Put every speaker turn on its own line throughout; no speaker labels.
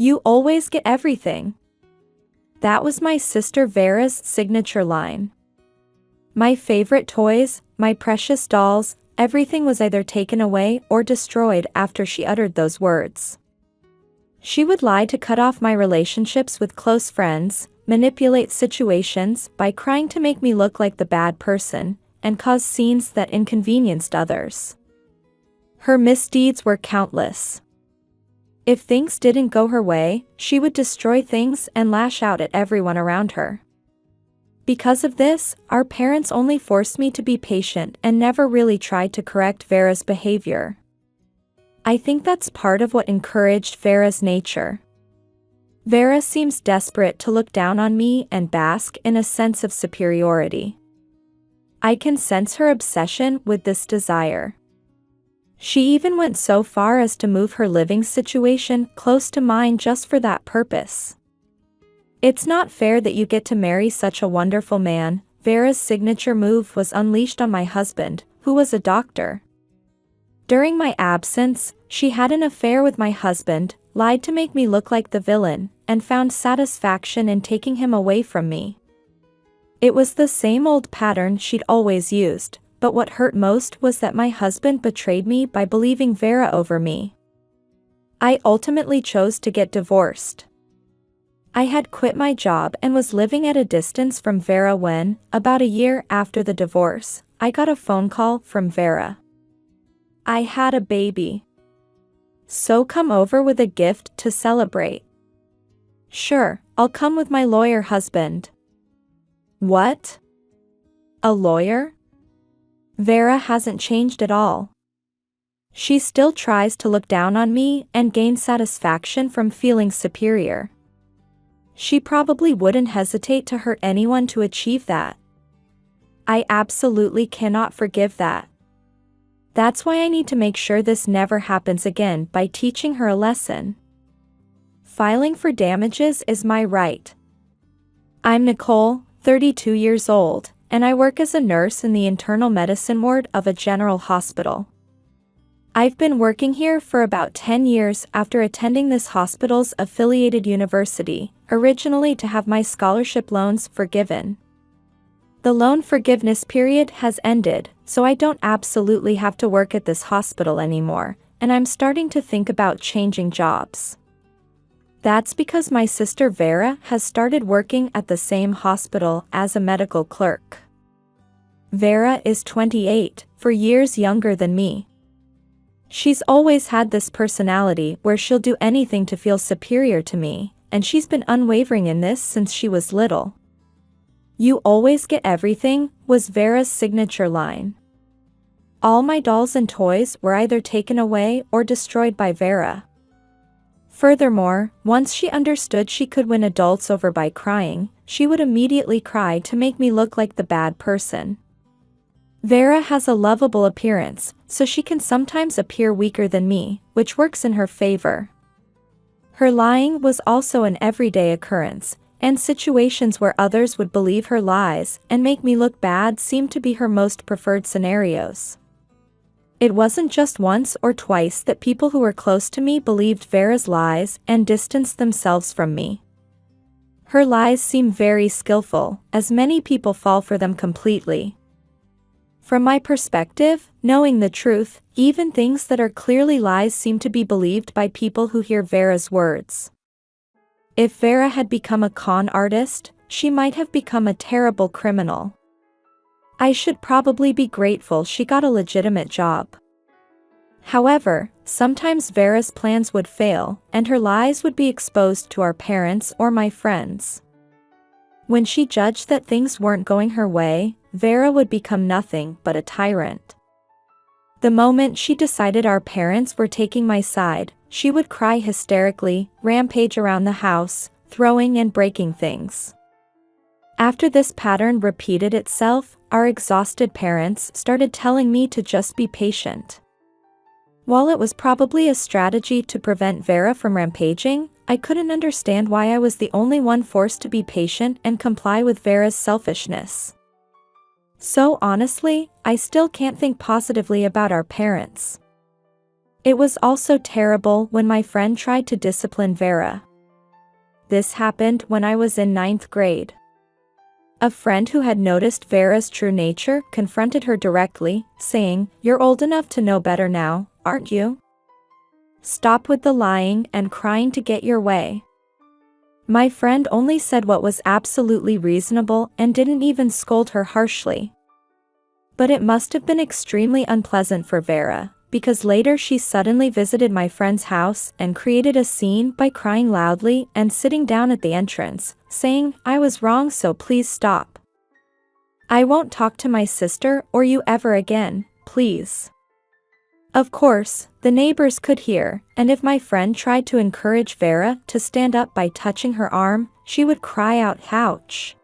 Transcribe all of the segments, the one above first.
You always get everything. That was my sister Vera's signature line. My favorite toys, my precious dolls, everything was either taken away or destroyed after she uttered those words. She would lie to cut off my relationships with close friends, manipulate situations by crying to make me look like the bad person, and cause scenes that inconvenienced others. Her misdeeds were countless. If things didn't go her way, she would destroy things and lash out at everyone around her. Because of this, our parents only forced me to be patient and never really tried to correct Vera's behavior. I think that's part of what encouraged Vera's nature. Vera seems desperate to look down on me and bask in a sense of superiority. I can sense her obsession with this desire. She even went so far as to move her living situation close to mine just for that purpose. It's not fair that you get to marry such a wonderful man. Vera's signature move was unleashed on my husband, who was a doctor. During my absence, she had an affair with my husband, lied to make me look like the villain, and found satisfaction in taking him away from me. It was the same old pattern she'd always used, but what hurt most was that my husband betrayed me by believing Vera over me. I ultimately chose to get divorced. I had quit my job and was living at a distance from Vera when, about a year after the divorce, I got a phone call from Vera. I had a baby. So come over with a gift to celebrate. Sure, I'll come with my lawyer husband. What? A lawyer? Vera hasn't changed at all. She still tries to look down on me and gain satisfaction from feeling superior. She probably wouldn't hesitate to hurt anyone to achieve that. I absolutely cannot forgive that. That's why I need to make sure this never happens again by teaching her a lesson. Filing for damages is my right. I'm Nicole, 32 years old, and I work as a nurse in the internal medicine ward of a general hospital. I've been working here for about 10 years after attending this hospital's affiliated university, originally to have my scholarship loans forgiven. The loan forgiveness period has ended, so I don't absolutely have to work at this hospital anymore, and I'm starting to think about changing jobs. That's because my sister Vera has started working at the same hospital as a medical clerk. Vera is 28, 4 years younger than me. She's always had this personality where she'll do anything to feel superior to me, and she's been unwavering in this since she was little. "You always get everything" was Vera's signature line. All my dolls and toys were either taken away or destroyed by Vera. Furthermore, once she understood she could win adults over by crying, she would immediately cry to make me look like the bad person. Vera has a lovable appearance, so she can sometimes appear weaker than me, which works in her favor. Her lying was also an everyday occurrence, and situations where others would believe her lies and make me look bad seemed to be her most preferred scenarios. It wasn't just once or twice that people who were close to me believed Vera's lies and distanced themselves from me. Her lies seem very skillful, as many people fall for them completely. From my perspective, knowing the truth, even things that are clearly lies seem to be believed by people who hear Vera's words. If Vera had become a con artist, she might have become a terrible criminal. I should probably be grateful she got a legitimate job. However, sometimes Vera's plans would fail, and her lies would be exposed to our parents or my friends. When she judged that things weren't going her way, Vera would become nothing but a tyrant. The moment she decided our parents were taking my side, she would cry hysterically, rampage around the house, throwing and breaking things. After this pattern repeated itself, our exhausted parents started telling me to just be patient. While it was probably a strategy to prevent Vera from rampaging, I couldn't understand why I was the only one forced to be patient and comply with Vera's selfishness. So honestly, I still can't think positively about our parents. It was also terrible when my friend tried to discipline Vera. This happened when I was in ninth grade. A friend who had noticed Vera's true nature confronted her directly, saying, "You're old enough to know better now, aren't you? Stop with the lying and crying to get your way." My friend only said what was absolutely reasonable and didn't even scold her harshly. But it must have been extremely unpleasant for Vera, because later she suddenly visited my friend's house and created a scene by crying loudly and sitting down at the entrance, saying, "I was wrong, so please stop. I won't talk to my sister or you ever again, please." Of course, the neighbors could hear, and if my friend tried to encourage Vera to stand up by touching her arm, she would cry out, "Ouch!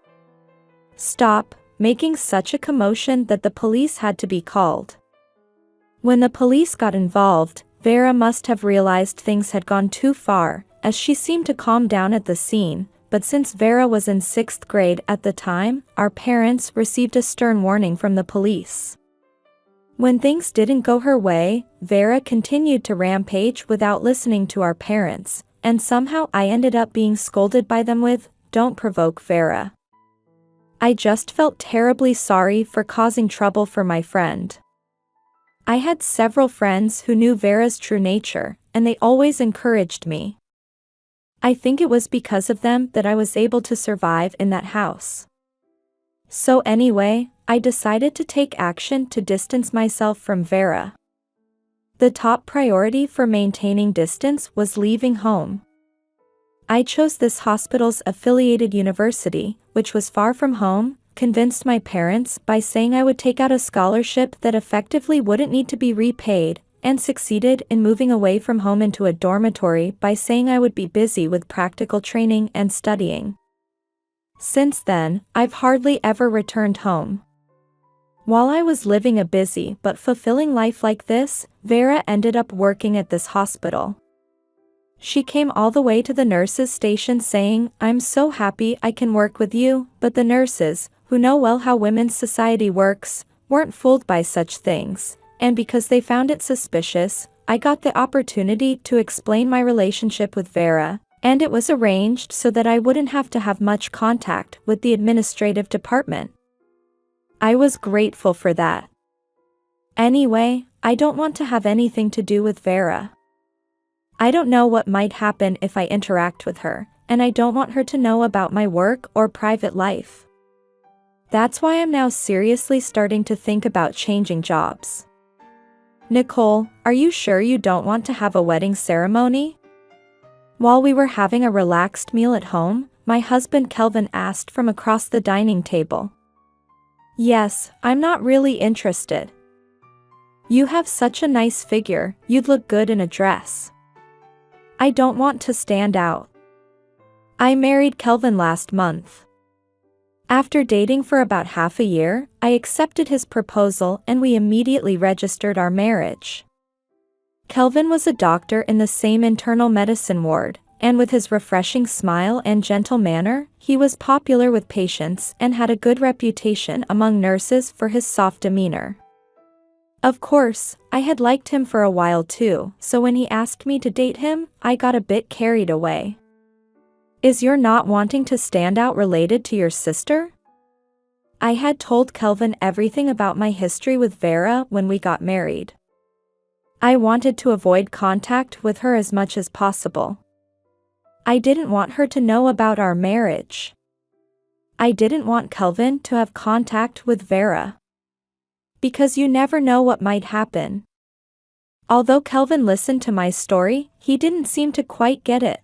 Stop," making such a commotion that the police had to be called. When the police got involved, Vera must have realized things had gone too far, as she seemed to calm down at the scene, but since Vera was in 6th grade at the time, our parents received a stern warning from the police. When things didn't go her way, Vera continued to rampage without listening to our parents, and somehow I ended up being scolded by them with, "Don't provoke Vera." I just felt terribly sorry for causing trouble for my friend. I had several friends who knew Vera's true nature, and they always encouraged me. I think it was because of them that I was able to survive in that house. So anyway, I decided to take action to distance myself from Vera. The top priority for maintaining distance was leaving home. I chose this hospital's affiliated university, which was far from home, convinced my parents by saying I would take out a scholarship that effectively wouldn't need to be repaid, and succeeded in moving away from home into a dormitory by saying I would be busy with practical training and studying. Since then, I've hardly ever returned home. While I was living a busy but fulfilling life like this, Vera ended up working at this hospital. She came all the way to the nurses' station saying, "I'm so happy I can work with you," but the nurses, who know well how women's society works, weren't fooled by such things, and because they found it suspicious, I got the opportunity to explain my relationship with Vera, and it was arranged so that I wouldn't have to have much contact with the administrative department. I was grateful for that. Anyway, I don't want to have anything to do with Vera. I don't know what might happen if I interact with her, and I don't want her to know about my work or private life. That's why I'm now seriously starting to think about changing jobs. Nicole, are you sure you don't want to have a wedding ceremony? While we were having a relaxed meal at home, my husband Kelvin asked from across the dining table. "Yes, I'm not really interested. You have such a nice figure, you'd look good in a dress. I don't want to stand out. I married Kelvin last month. After dating for about half a year, I accepted his proposal and we immediately registered our marriage." Kelvin was a doctor in the same internal medicine ward, and with his refreshing smile and gentle manner, he was popular with patients and had a good reputation among nurses for his soft demeanor. Of course, I had liked him for a while too, so when he asked me to date him, I got a bit carried away. "Is your not wanting to stand out related to your sister?" I had told Kelvin everything about my history with Vera when we got married. I wanted to avoid contact with her as much as possible. I didn't want her to know about our marriage. I didn't want Kelvin to have contact with Vera. Because you never know what might happen. Although Kelvin listened to my story, he didn't seem to quite get it.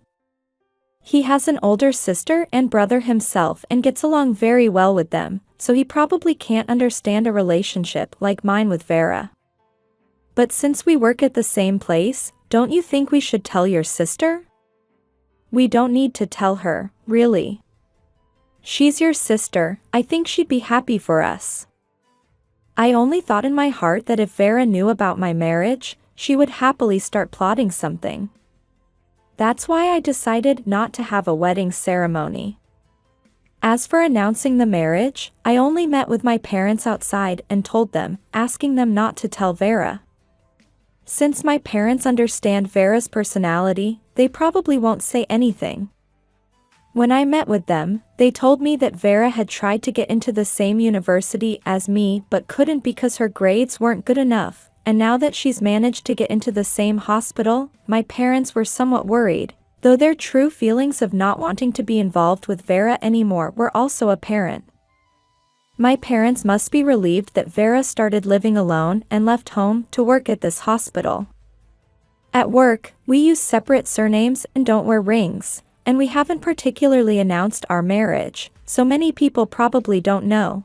He has an older sister and brother himself and gets along very well with them, so he probably can't understand a relationship like mine with Vera. But since we work at the same place, don't you think we should tell your sister? We don't need to tell her, really. She's your sister, I think she'd be happy for us. I only thought in my heart that if Vera knew about my marriage, she would happily start plotting something. That's why I decided not to have a wedding ceremony. As for announcing the marriage, I only met with my parents outside and told them, asking them not to tell Vera. Since my parents understand Vera's personality, they probably won't say anything. When I met with them, they told me that Vera had tried to get into the same university as me but couldn't because her grades weren't good enough, and now that she's managed to get into the same hospital, my parents were somewhat worried, though their true feelings of not wanting to be involved with Vera anymore were also apparent. My parents must be relieved that Vera started living alone and left home to work at this hospital. At work, we use separate surnames and don't wear rings, and we haven't particularly announced our marriage, so many people probably don't know.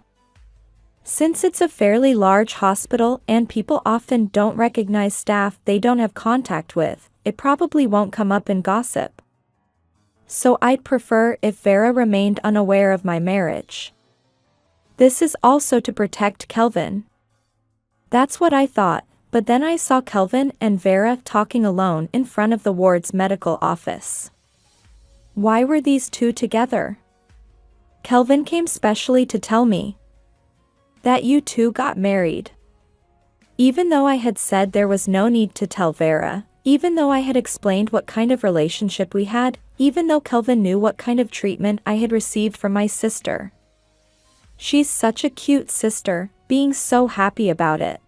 Since it's a fairly large hospital and people often don't recognize staff they don't have contact with, it probably won't come up in gossip. So I'd prefer if Vera remained unaware of my marriage. This is also to protect Kelvin. That's what I thought, but then I saw Kelvin and Vera talking alone in front of the ward's medical office. Why were these two together? Kelvin came specially to tell me that you two got married. Even though I had said there was no need to tell Vera, even though I had explained what kind of relationship we had, even though Kelvin knew what kind of treatment I had received from my sister. She's such a cute sister, being so happy about it.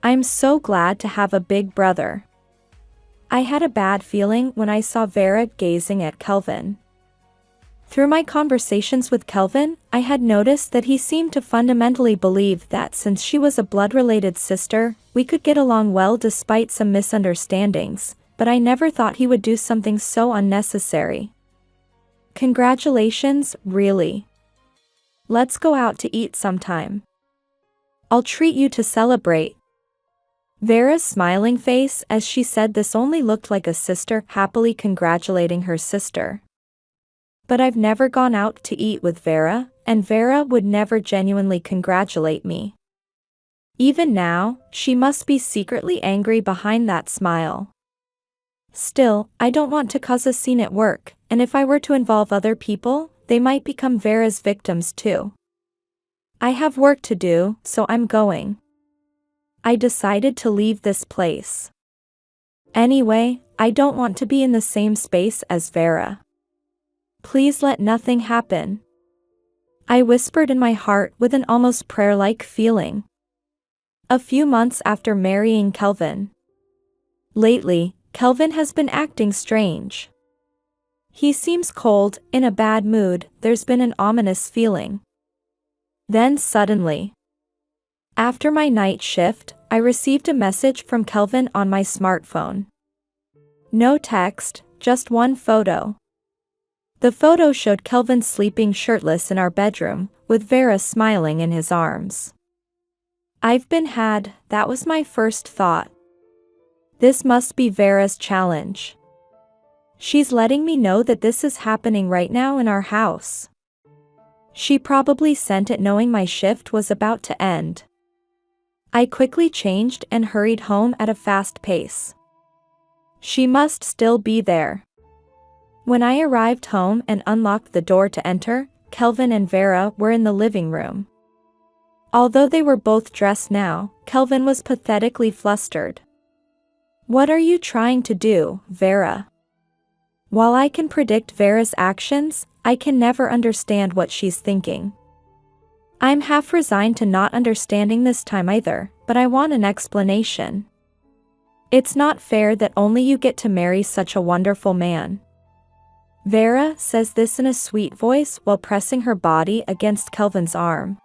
I'm so glad to have a big brother. I had a bad feeling when I saw Vera gazing at Kelvin. Through my conversations with Kelvin, I had noticed that he seemed to fundamentally believe that since she was a blood-related sister, we could get along well despite some misunderstandings, but I never thought he would do something so unnecessary. Congratulations, really. Let's go out to eat sometime. I'll treat you to celebrate. Vera's smiling face as she said this only looked like a sister happily congratulating her sister. But I've never gone out to eat with Vera, and Vera would never genuinely congratulate me. Even now, she must be secretly angry behind that smile. Still, I don't want to cause a scene at work, and if I were to involve other people, they might become Vera's victims too. I have work to do, so I'm going. I decided to leave this place. Anyway, I don't want to be in the same space as Vera. Please let nothing happen. I whispered in my heart with an almost prayer-like feeling. A few months after marrying Kelvin. Lately, Kelvin has been acting strange. He seems cold, in a bad mood, there's been an ominous feeling. Then suddenly, after my night shift, I received a message from Kelvin on my smartphone. No text, just one photo. The photo showed Kelvin sleeping shirtless in our bedroom, with Vera smiling in his arms. I've been had, that was my first thought. This must be Vera's challenge. She's letting me know that this is happening right now in our house. She probably sent it knowing my shift was about to end. I quickly changed and hurried home at a fast pace. She must still be there. When I arrived home and unlocked the door to enter, Kelvin and Vera were in the living room. Although they were both dressed now, Kelvin was pathetically flustered. What are you trying to do, Vera? While I can predict Vera's actions, I can never understand what she's thinking. I'm half resigned to not understanding this time either, but I want an explanation. It's not fair that only you get to marry such a wonderful man. Vera says this in a sweet voice while pressing her body against Kelvin's arm.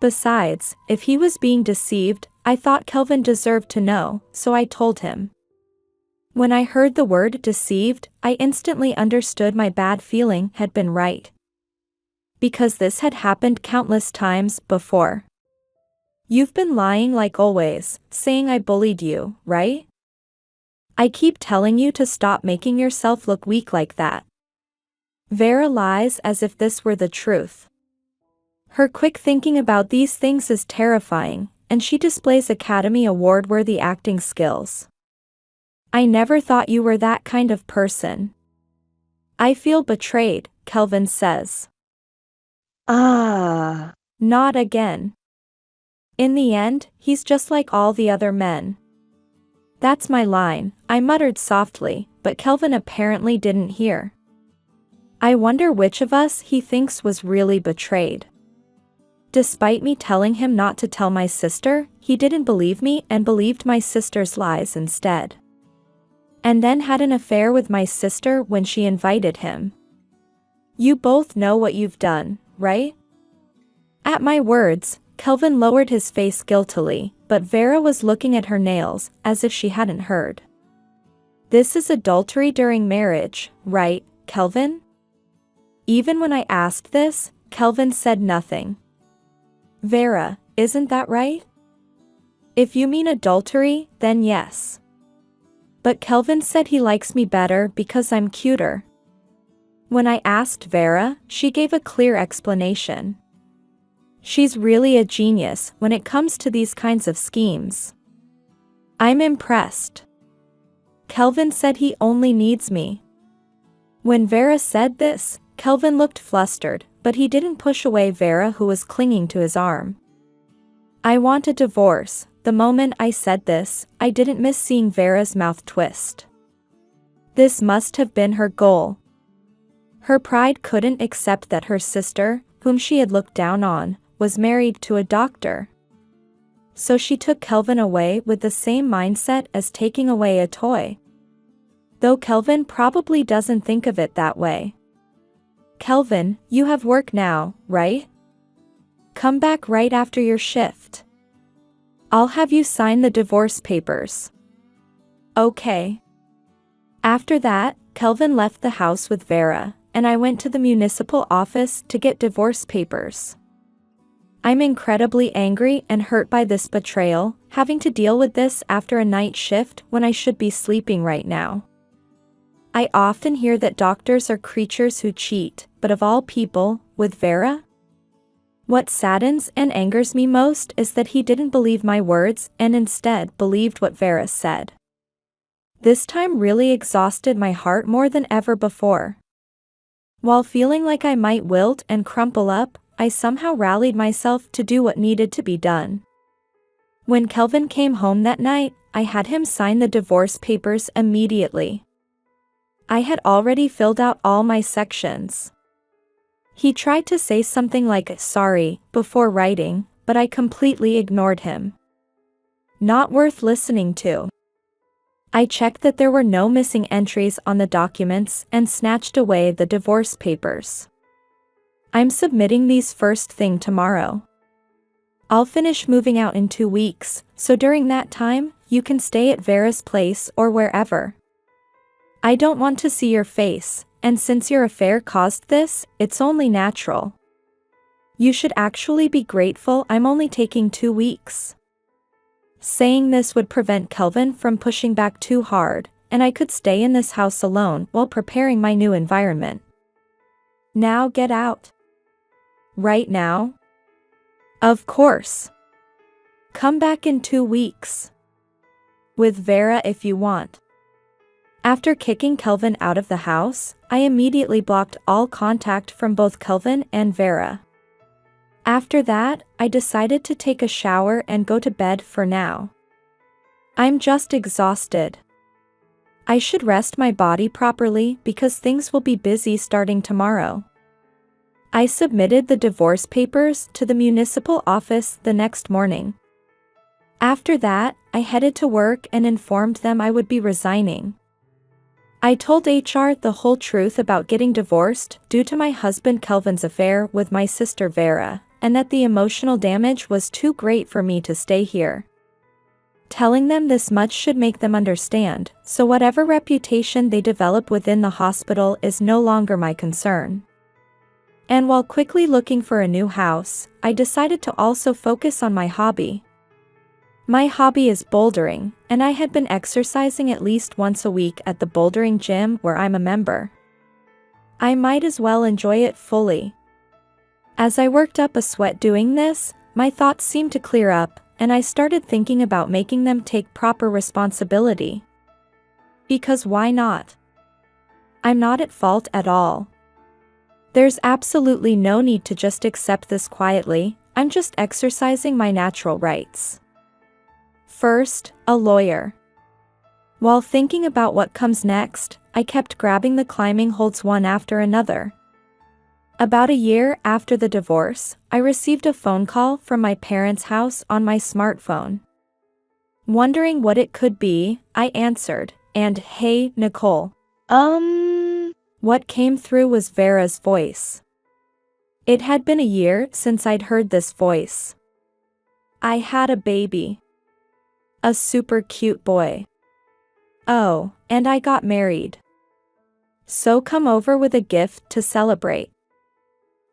Besides, if he was being deceived, I thought Kelvin deserved to know, so I told him. When I heard the word deceived, I instantly understood my bad feeling had been right. Because this had happened countless times before. You've been lying like always, saying I bullied you, right? I keep telling you to stop making yourself look weak like that. Vera lies as if this were the truth. Her quick thinking about these things is terrifying, and she displays Academy Award-worthy acting skills. I never thought you were that kind of person. I feel betrayed, Kelvin says. Not again. In the end, he's just like all the other men. That's my line, I muttered softly, but Kelvin apparently didn't hear. I wonder which of us he thinks was really betrayed. Despite me telling him not to tell my sister, he didn't believe me and believed my sister's lies instead. And then had an affair with my sister when she invited him. You both know what you've done, right? At my words, Kelvin lowered his face guiltily, but Vera was looking at her nails, as if she hadn't heard. This is adultery during marriage, right, Kelvin? Even when I asked this, Kelvin said nothing. Vera, isn't that right? If you mean adultery, then yes. But Kelvin said he likes me better because I'm cuter. When I asked Vera, she gave a clear explanation. She's really a genius when it comes to these kinds of schemes. I'm impressed. Kelvin said he only needs me. When Vera said this, Kelvin looked flustered, but he didn't push away Vera, who was clinging to his arm. I want a divorce. The moment I said this, I didn't miss seeing Vera's mouth twist. This must have been her goal. Her pride couldn't accept that her sister, whom she had looked down on, was married to a doctor. So she took Kelvin away with the same mindset as taking away a toy. Though Kelvin probably doesn't think of it that way. Kelvin, you have work now, right? Come back right after your shift. I'll have you sign the divorce papers. Okay. After that, Kelvin left the house with Vera, and I went to the municipal office to get divorce papers. I'm incredibly angry and hurt by this betrayal, having to deal with this after a night shift when I should be sleeping right now. I often hear that doctors are creatures who cheat, but of all people, with Vera? What saddens and angers me most is that he didn't believe my words and instead believed what Vera said. This time really exhausted my heart more than ever before. While feeling like I might wilt and crumple up, I somehow rallied myself to do what needed to be done. When Kelvin came home that night, I had him sign the divorce papers immediately. I had already filled out all my sections. He tried to say something like "sorry" before writing, but I completely ignored him. Not worth listening to. I checked that there were no missing entries on the documents and snatched away the divorce papers. I'm submitting these first thing tomorrow. I'll finish moving out in 2 weeks, so during that time, you can stay at Vera's place or wherever. I don't want to see your face, and since your affair caused this, it's only natural. You should actually be grateful I'm only taking 2 weeks. Saying this would prevent Kelvin from pushing back too hard, and I could stay in this house alone while preparing my new environment. Now get out. Right now? Of course. Come back in 2 weeks. With Vera if you want. After kicking Kelvin out of the house, I immediately blocked all contact from both Kelvin and Vera. After that, I decided to take a shower and go to bed for now. I'm just exhausted. I should rest my body properly because things will be busy starting tomorrow. I submitted the divorce papers to the municipal office the next morning. After that, I headed to work and informed them I would be resigning. I told HR the whole truth about getting divorced due to my husband Kelvin's affair with my sister Vera, and that the emotional damage was too great for me to stay here. Telling them this much should make them understand, so whatever reputation they develop within the hospital is no longer my concern. And while quickly looking for a new house, I decided to also focus on my hobby. My hobby is bouldering, and I had been exercising at least once a week at the bouldering gym where I'm a member. I might as well enjoy it fully. As I worked up a sweat doing this, my thoughts seemed to clear up, and I started thinking about making them take proper responsibility. Because why not? I'm not at fault at all. There's absolutely no need to just accept this quietly, I'm just exercising my natural rights. First, a lawyer. While thinking about what comes next, I kept grabbing the climbing holds one after another. About a year after the divorce, I received a phone call from my parents' house on my smartphone. Wondering what it could be, I answered, and "Hey, Nicole." What came through was Vera's voice. It had been a year since I'd heard this voice. I had a baby. A super cute boy. Oh, and I got married. So come over with a gift to celebrate.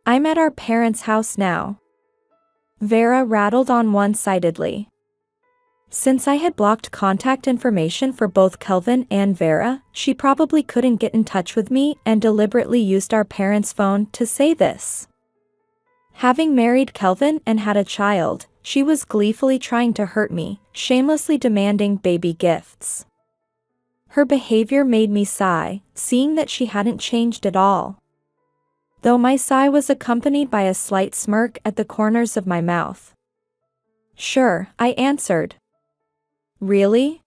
I'm at our parents' house now. Vera rattled on one-sidedly. Since I had blocked contact information for both Kelvin and Vera, she probably couldn't get in touch with me and deliberately used our parents' phone to say this. Having married Kelvin and had a child, she was gleefully trying to hurt me, shamelessly demanding baby gifts. Her behavior made me sigh, seeing that she hadn't changed at all. Though my sigh was accompanied by a slight smirk at the corners of my mouth. Sure, I answered. Really?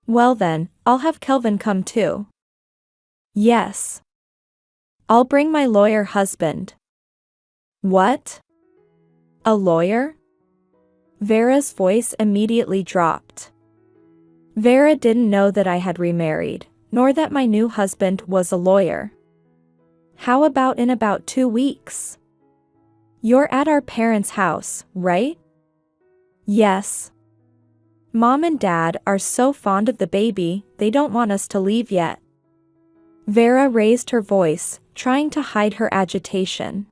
Well then, I'll have Kelvin come too. Yes. I'll bring my lawyer husband. What? A lawyer? Vera's voice immediately dropped. Vera didn't know that I had remarried, nor that my new husband was a lawyer. How about in about 2 weeks? You're at our parents' house, right? Yes. Mom and Dad are so fond of the baby, they don't want us to leave yet. Vera raised her voice, trying to hide her agitation.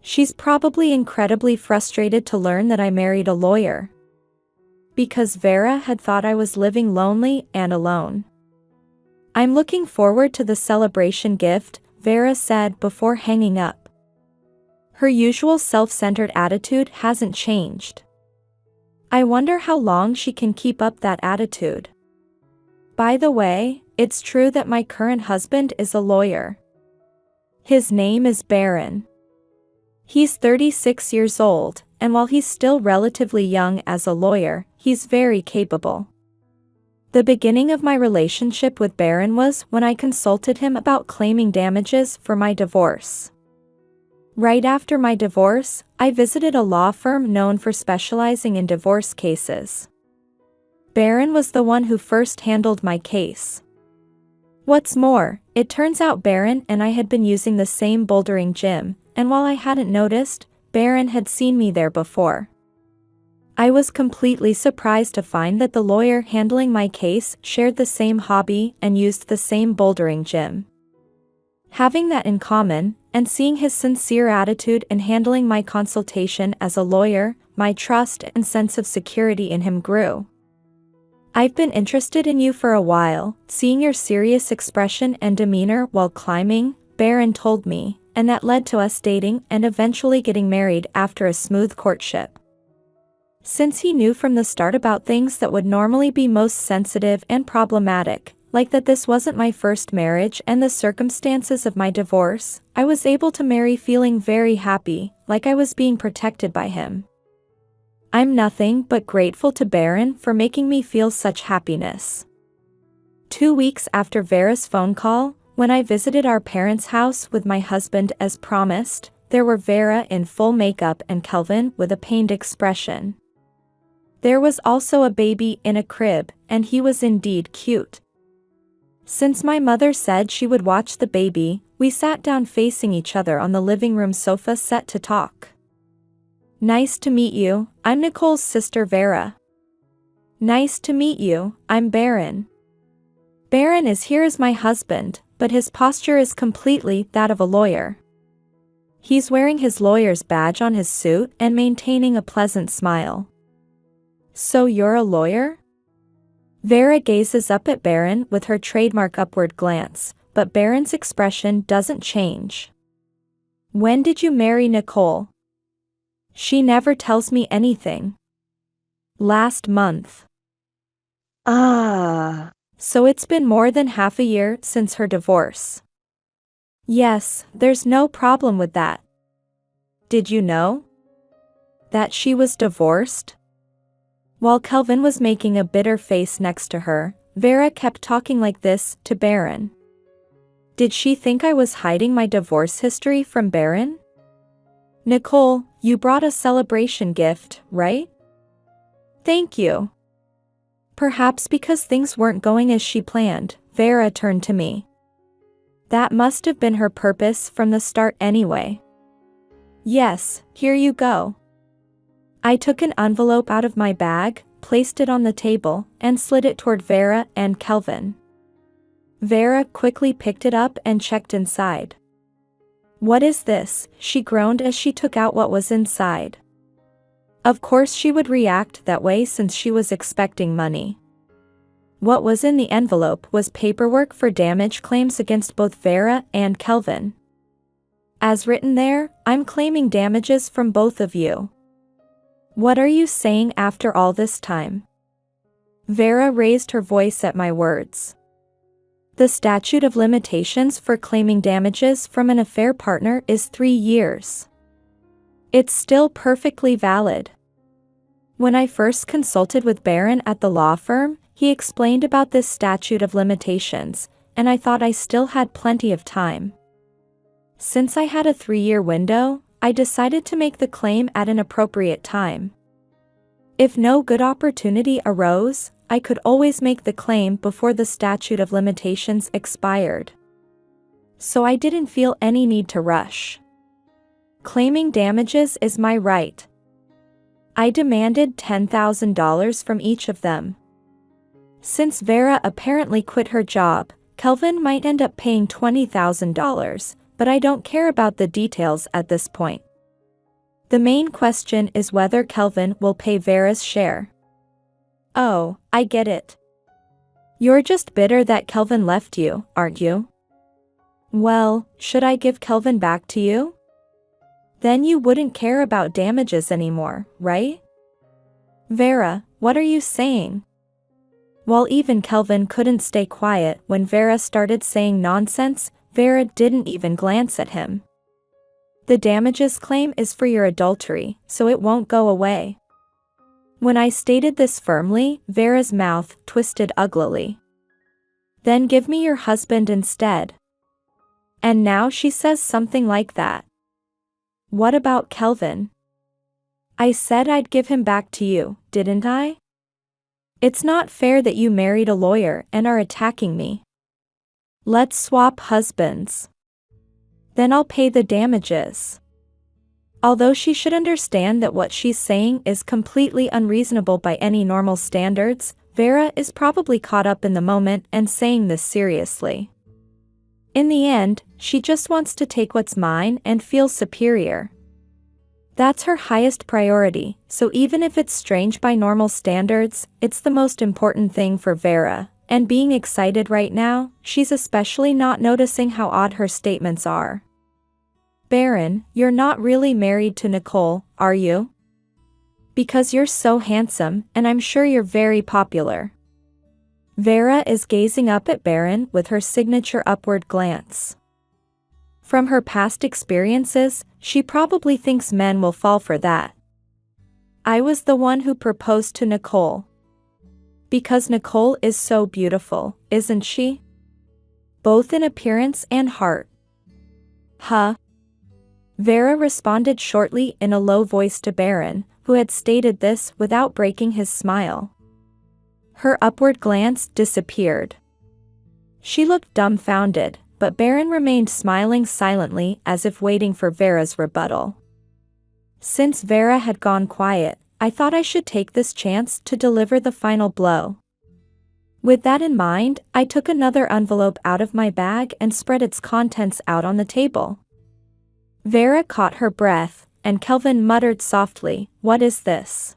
She's probably incredibly frustrated to learn that I married a lawyer. Because Vera had thought I was living lonely and alone. I'm looking forward to the celebration gift, Vera said before hanging up. Her usual self-centered attitude hasn't changed. I wonder how long she can keep up that attitude. By the way, it's true that my current husband is a lawyer. His name is Baron. He's 36 years old, and while he's still relatively young as a lawyer, he's very capable. The beginning of my relationship with Baron was when I consulted him about claiming damages for my divorce. Right after my divorce, I visited a law firm known for specializing in divorce cases. Baron was the one who first handled my case. What's more, it turns out Baron and I had been using the same bouldering gym, and while I hadn't noticed, Baron had seen me there before. I was completely surprised to find that the lawyer handling my case shared the same hobby and used the same bouldering gym. Having that in common, and seeing his sincere attitude in handling my consultation as a lawyer, my trust and sense of security in him grew. I've been interested in you for a while, seeing your serious expression and demeanor while climbing, Baron told me, and that led to us dating and eventually getting married after a smooth courtship. Since he knew from the start about things that would normally be most sensitive and problematic, like that this wasn't my first marriage and the circumstances of my divorce, I was able to marry feeling very happy, like I was being protected by him. I'm nothing but grateful to Baron for making me feel such happiness. 2 weeks after Vera's phone call, when I visited our parents' house with my husband as promised, there were Vera in full makeup and Kelvin with a pained expression. There was also a baby in a crib, and he was indeed cute. Since my mother said she would watch the baby, we sat down facing each other on the living room sofa set to talk. Nice to meet you, I'm Nicole's sister Vera. Nice to meet you, I'm Baron. Baron is here as my husband, but his posture is completely that of a lawyer. He's wearing his lawyer's badge on his suit and maintaining a pleasant smile. So you're a lawyer? Vera gazes up at Baron with her trademark upward glance, but Baron's expression doesn't change. When did you marry Nicole? She never tells me anything. Last month. So it's been more than half a year since her divorce. Yes, there's no problem with that. Did you know that she was divorced? While Kelvin was making a bitter face next to her, Vera kept talking like this to Baron. Did she think I was hiding my divorce history from Baron? Nicole, you brought a celebration gift, right? Thank you. Perhaps because things weren't going as she planned, Vera turned to me. That must have been her purpose from the start anyway. Yes, here you go. I took an envelope out of my bag, placed it on the table, and slid it toward Vera and Kelvin. Vera quickly picked it up and checked inside. What is this? She groaned as she took out what was inside. Of course she would react that way since she was expecting money. What was in the envelope was paperwork for damage claims against both Vera and Kelvin. As written there, I'm claiming damages from both of you. What are you saying after all this time? Vera raised her voice at my words. The statute of limitations for claiming damages from an affair partner is 3 years. It's still perfectly valid. When I first consulted with Baron at the law firm, he explained about this statute of limitations, and I thought I still had plenty of time. Since I had a 3-year window, I decided to make the claim at an appropriate time. If no good opportunity arose, I could always make the claim before the statute of limitations expired. So I didn't feel any need to rush. Claiming damages is my right. I demanded $10,000 from each of them. Since Vera apparently quit her job, Kelvin might end up paying $20,000, but I don't care about the details at this point. The main question is whether Kelvin will pay Vera's share. Oh, I get it. You're just bitter that Kelvin left you, aren't you? Well, should I give Kelvin back to you? Then you wouldn't care about damages anymore, right? Vera, what are you saying? While even Kelvin couldn't stay quiet when Vera started saying nonsense, Vera didn't even glance at him. The damages claim is for your adultery, so it won't go away. When I stated this firmly, Vera's mouth twisted uglily. Then give me your husband instead. And now she says something like that. What about Kelvin? I said I'd give him back to you, didn't I? It's not fair that you married a lawyer and are attacking me. Let's swap husbands. Then I'll pay the damages. Although she should understand that what she's saying is completely unreasonable by any normal standards, Vera is probably caught up in the moment and saying this seriously. In the end, she just wants to take what's mine and feel superior. That's her highest priority, so even if it's strange by normal standards, it's the most important thing for Vera, and being excited right now, she's especially not noticing how odd her statements are. Baron, you're not really married to Nicole, are you? Because you're so handsome, and I'm sure you're very popular. Vera is gazing up at Baron with her signature upward glance. From her past experiences, she probably thinks men will fall for that. I was the one who proposed to Nicole. Because Nicole is so beautiful, isn't she? Both in appearance and heart. Huh? Vera responded shortly in a low voice to Baron, who had stated this without breaking his smile. Her upward glance disappeared. She looked dumbfounded, but Baron remained smiling silently as if waiting for Vera's rebuttal. Since Vera had gone quiet, I thought I should take this chance to deliver the final blow. With that in mind, I took another envelope out of my bag and spread its contents out on the table. Vera caught her breath, and Kelvin muttered softly, "What is this?"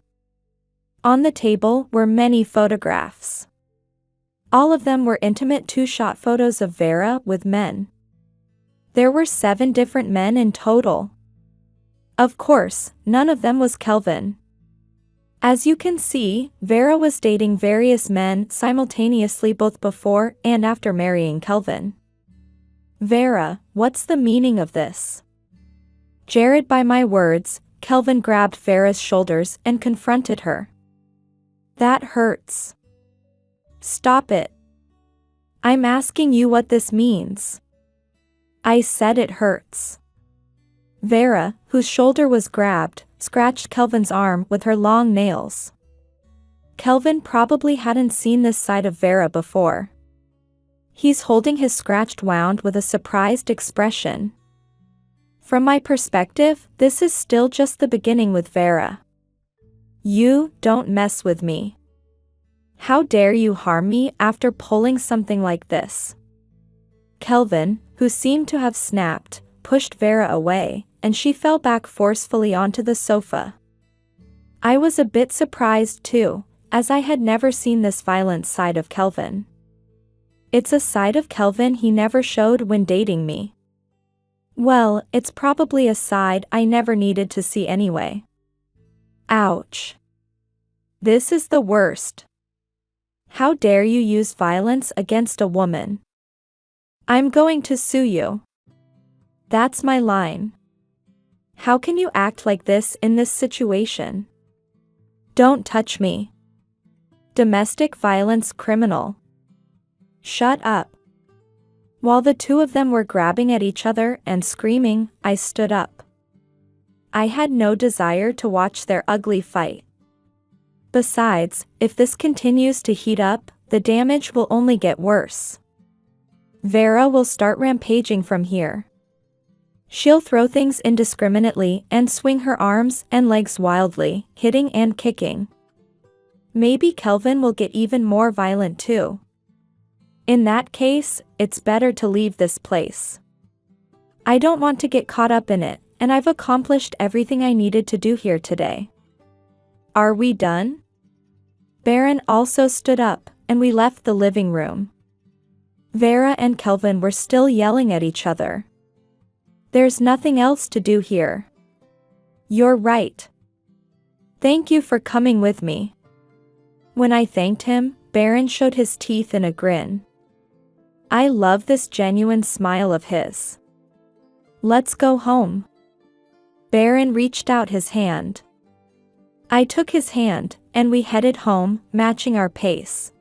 On the table were many photographs. All of them were intimate two-shot photos of Vera with men. There were 7 different men in total. Of course, none of them was Kelvin. As you can see, Vera was dating various men simultaneously both before and after marrying Kelvin. Vera, what's the meaning of this? Jarred by my words, Kelvin grabbed Vera's shoulders and confronted her. That hurts. Stop it. I'm asking you what this means. I said it hurts. Vera, whose shoulder was grabbed, scratched Kelvin's arm with her long nails. Kelvin probably hadn't seen this side of Vera before. He's holding his scratched wound with a surprised expression. From my perspective, this is still just the beginning with Vera. You don't mess with me. How dare you harm me after pulling something like this? Kelvin, who seemed to have snapped, pushed Vera away, and she fell back forcefully onto the sofa. I was a bit surprised too, as I had never seen this violent side of Kelvin. It's a side of Kelvin he never showed when dating me. Well, it's probably a side I never needed to see anyway. Ouch. This is the worst. How dare you use violence against a woman? I'm going to sue you. That's my line. How can you act like this in this situation? Don't touch me. Domestic violence criminal. Shut up. While the two of them were grabbing at each other and screaming, I stood up. I had no desire to watch their ugly fight. Besides, if this continues to heat up, the damage will only get worse. Vera will start rampaging from here. She'll throw things indiscriminately and swing her arms and legs wildly, hitting and kicking. Maybe Kelvin will get even more violent too. In that case, it's better to leave this place. I don't want to get caught up in it, and I've accomplished everything I needed to do here today. Are we done? Baron also stood up, and we left the living room. Vera and Kelvin were still yelling at each other. There's nothing else to do here. You're right. Thank you for coming with me. When I thanked him, Baron showed his teeth in a grin. I love this genuine smile of his. Let's go home. Baron reached out his hand. I took his hand, and we headed home, matching our pace.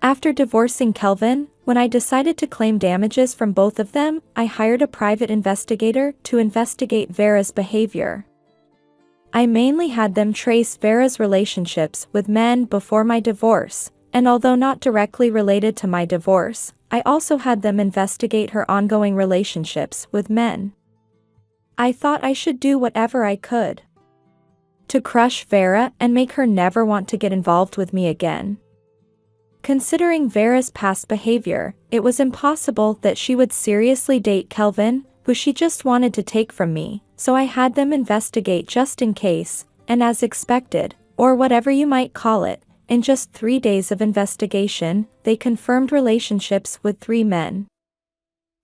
After divorcing Kelvin, when I decided to claim damages from both of them, I hired a private investigator to investigate Vera's behavior. I mainly had them trace Vera's relationships with men before my divorce, and although not directly related to my divorce, I also had them investigate her ongoing relationships with men. I thought I should do whatever I could to crush Vera and make her never want to get involved with me again. Considering Vera's past behavior, it was impossible that she would seriously date Kelvin, who she just wanted to take from me, so I had them investigate just in case, and as expected, or whatever you might call it, in just 3 days of investigation, they confirmed relationships with 3 men.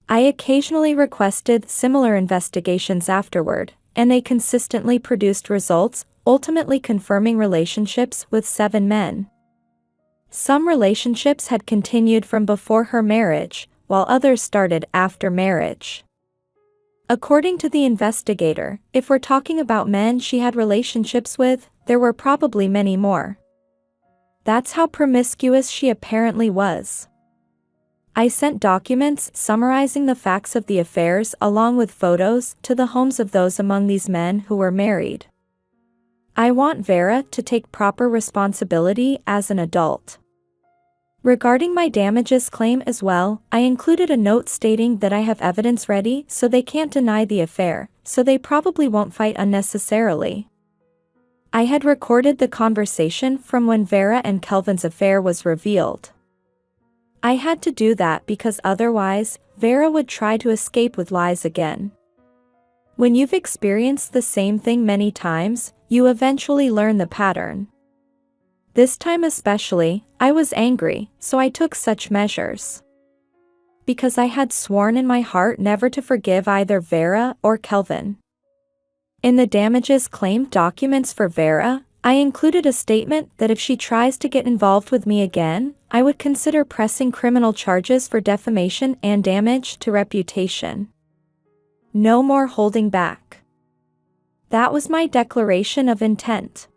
I occasionally requested similar investigations afterward, and they consistently produced results, ultimately confirming relationships with 7 men. Some relationships had continued from before her marriage, while others started after marriage. According to the investigator, if we're talking about men she had relationships with, there were probably many more. That's how promiscuous she apparently was. I sent documents summarizing the facts of the affairs along with photos to the homes of those among these men who were married. I want Vera to take proper responsibility as an adult. Regarding my damages claim as well, I included a note stating that I have evidence ready so they can't deny the affair, so they probably won't fight unnecessarily. I had recorded the conversation from when Vera and Kelvin's affair was revealed. I had to do that because otherwise, Vera would try to escape with lies again. When you've experienced the same thing many times, you eventually learn the pattern. This time especially, I was angry, so I took such measures. Because I had sworn in my heart never to forgive either Vera or Kelvin. In the damages claim documents for Vera, I included a statement that if she tries to get involved with me again, I would consider pressing criminal charges for defamation and damage to reputation. No more holding back. That was my declaration of intent.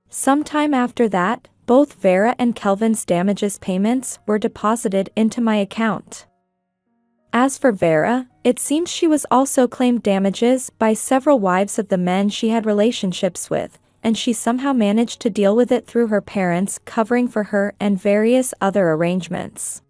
Sometime after that, both Vera and Kelvin's damages payments were deposited into my account. As for Vera, it seems she was also claimed damages by several wives of the men she had relationships with, and she somehow managed to deal with it through her parents covering for her and various other arrangements.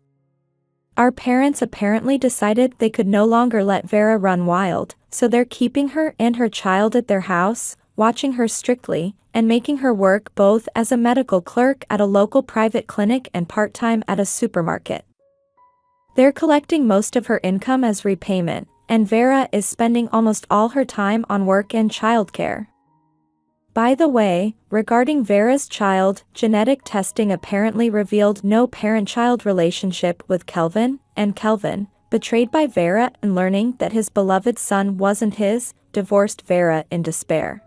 Our parents apparently decided they could no longer let Vera run wild, so they're keeping her and her child at their house, watching her strictly, and making her work both as a medical clerk at a local private clinic and part-time at a supermarket. They're collecting most of her income as repayment, and Vera is spending almost all her time on work and childcare. By the way, regarding Vera's child, genetic testing apparently revealed no parent-child relationship with Kelvin, and Kelvin, betrayed by Vera and learning that his beloved son wasn't his, divorced Vera in despair.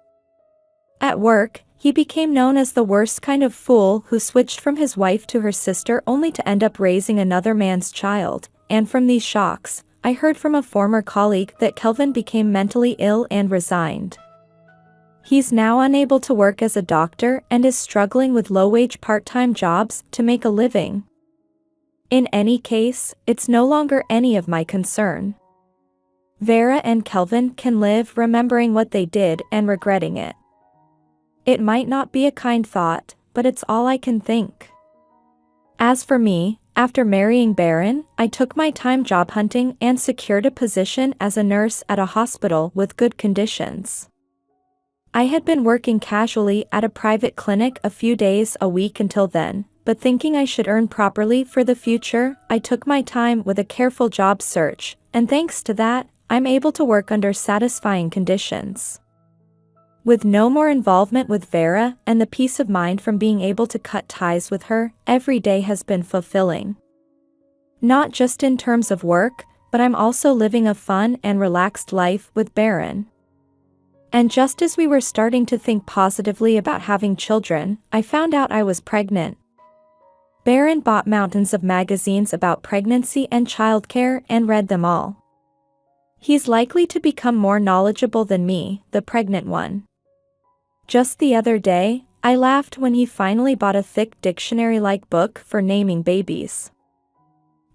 At work, he became known as the worst kind of fool who switched from his wife to her sister only to end up raising another man's child, and from these shocks, I heard from a former colleague that Kelvin became mentally ill and resigned. He's now unable to work as a doctor and is struggling with low-wage part-time jobs to make a living. In any case, it's no longer any of my concern. Vera and Kelvin can live remembering what they did and regretting it. It might not be a kind thought, but it's all I can think. As for me, after marrying Baron, I took my time job hunting and secured a position as a nurse at a hospital with good conditions. I had been working casually at a private clinic a few days a week until then, but thinking I should earn properly for the future, I took my time with a careful job search, and thanks to that, I'm able to work under satisfying conditions. With no more involvement with Vera and the peace of mind from being able to cut ties with her, every day has been fulfilling. Not just in terms of work, but I'm also living a fun and relaxed life with Baron. And just as we were starting to think positively about having children, I found out I was pregnant. Baron bought mountains of magazines about pregnancy and childcare and read them all. He's likely to become more knowledgeable than me, the pregnant one. Just the other day, I laughed when he finally bought a thick dictionary-like book for naming babies.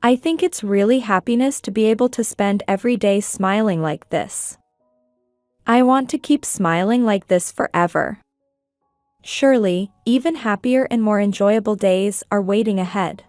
I think it's really happiness to be able to spend every day smiling like this. I want to keep smiling like this forever. Surely, even happier and more enjoyable days are waiting ahead.